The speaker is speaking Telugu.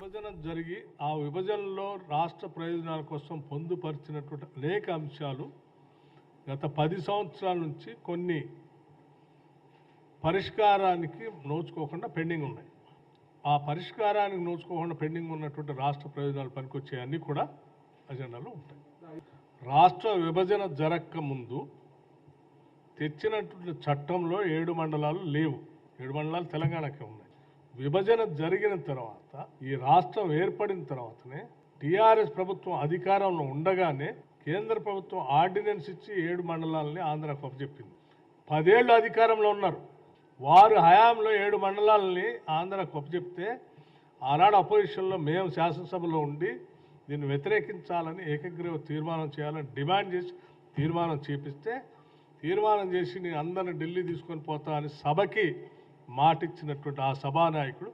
విభజన జరిగి ఆ విభజనలో రాష్ట్ర ప్రయోజనాల కోసం పొందుపరిచినటువంటి అనేక అంశాలు గత 10 సంవత్సరాల నుంచి కొన్ని పరిష్కారానికి నోచుకోకుండా పెండింగ్ ఉన్నాయి. ఆ పరిష్కారానికి నోచుకోకుండా పెండింగ్ ఉన్నటువంటి రాష్ట్ర ప్రయోజనాలు పనికొచ్చే అన్నీ కూడా అజెండాలో ఉంటాయి. రాష్ట్ర విభజన జరగక ముందు తెచ్చినటువంటి చట్టంలో 7 మండలాలు లేవు. 7 మండలాలు తెలంగాణకే ఉన్నాయి. విభజన జరిగిన తర్వాత ఈ రాష్ట్రం ఏర్పడిన తర్వాతనే టీఆర్ఎస్ ప్రభుత్వం అధికారంలో ఉండగానే కేంద్ర ప్రభుత్వం ఆర్డినెన్స్ ఇచ్చి 7 మండలాలని ఆంధ్రాకు అప్పచెప్పింది. 10 ఏళ్ళు అధికారంలో ఉన్నారు. వారు హయాంలో 7 మండలాలని ఆంధ్రాకు అప్పచెప్తే ఆనాడు అపోజిషన్లో మేము శాసనసభలో ఉండి దీన్ని వ్యతిరేకించాలని ఏకగ్రీవ తీర్మానం చేయాలని డిమాండ్ చేసి తీర్మానం చేపిస్తే తీర్మానం చేసి నేను అందరిని ఢిల్లీ తీసుకొని పోతా అని సభకి మాటిచ్చినటువంటి ఆ సభానాయకుడు